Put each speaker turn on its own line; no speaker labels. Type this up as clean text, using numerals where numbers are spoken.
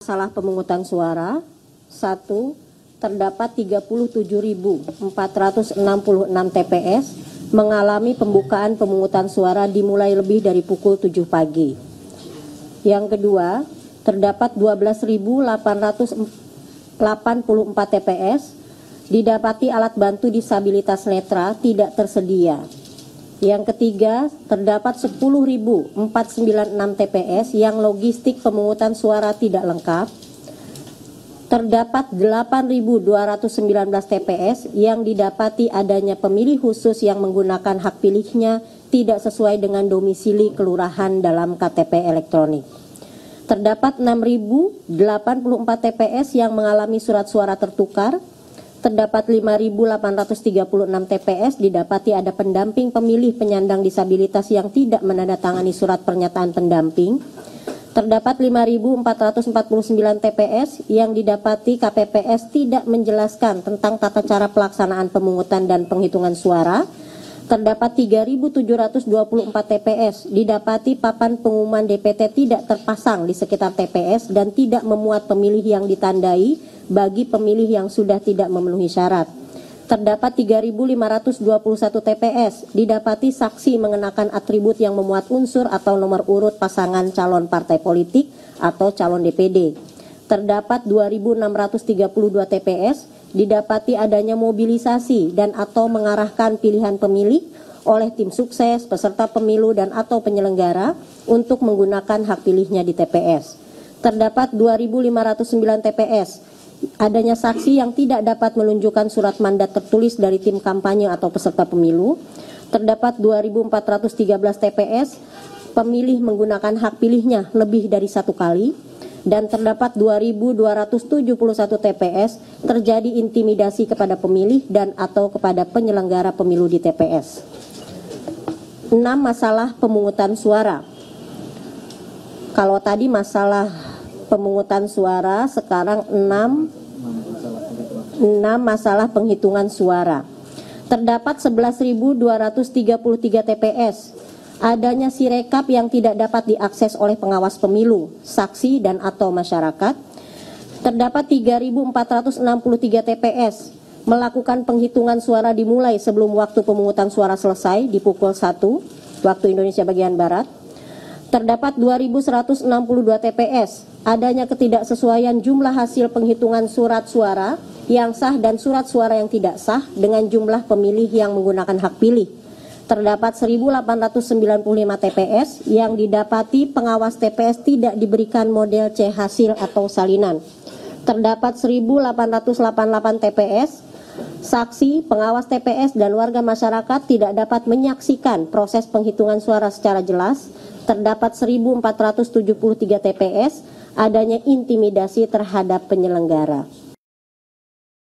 Masalah pemungutan suara. 1. Terdapat 37.466 TPS mengalami pembukaan pemungutan suara dimulai lebih dari pukul 7 pagi. Yang kedua, terdapat 12.884 TPS didapati alat bantu disabilitas netra tidak tersedia. Yang ketiga, terdapat 10.496 TPS yang logistik pemungutan suara tidak lengkap. Terdapat 8.219 TPS yang didapati adanya pemilih khusus yang menggunakan hak pilihnya tidak sesuai dengan domisili kelurahan dalam KTP elektronik. Terdapat 6.084 TPS yang mengalami surat suara tertukar. Terdapat 5.836 TPS didapati ada pendamping pemilih penyandang disabilitas yang tidak menandatangani surat pernyataan pendamping. Terdapat 5.449 TPS yang didapati KPPS tidak menjelaskan tentang tata cara pelaksanaan pemungutan dan penghitungan suara. Terdapat 3.724 TPS didapati papan pengumuman DPT tidak terpasang di sekitar TPS dan tidak memuat pemilih yang ditandai bagi pemilih yang sudah tidak memenuhi syarat. Terdapat 3.521 TPS didapati saksi mengenakan atribut yang memuat unsur atau nomor urut pasangan calon partai politik atau calon DPD. Terdapat 2.632 TPS didapati adanya mobilisasi dan atau mengarahkan pilihan pemilih oleh tim sukses, peserta pemilu dan atau penyelenggara untuk menggunakan hak pilihnya di TPS. Terdapat 2.509 TPS adanya saksi yang tidak dapat menunjukkan surat mandat tertulis dari tim kampanye atau peserta pemilu. Terdapat 2.413 TPS pemilih menggunakan hak pilihnya lebih dari satu kali. Dan terdapat 2.271 TPS terjadi intimidasi kepada pemilih dan atau kepada penyelenggara pemilu di TPS. 6. Masalah pemungutan suara. Kalau tadi masalah pemungutan suara, sekarang 6 masalah penghitungan suara. Terdapat 11.233 TPS adanya sirekap yang tidak dapat diakses oleh pengawas pemilu, saksi dan atau masyarakat. Terdapat 3.463 TPS melakukan penghitungan suara dimulai sebelum waktu pemungutan suara selesai di pukul 1 waktu Indonesia bagian Barat. Terdapat 2.162 TPS adanya ketidaksesuaian jumlah hasil penghitungan surat suara yang sah dan surat suara yang tidak sah dengan jumlah pemilih yang menggunakan hak pilih. Terdapat 1.895 TPS yang didapati pengawas TPS tidak diberikan model C hasil atau salinan. Terdapat 1.888 TPS saksi, pengawas TPS dan warga masyarakat tidak dapat menyaksikan proses penghitungan suara secara jelas. Terdapat 1.473 TPS adanya intimidasi terhadap penyelenggara.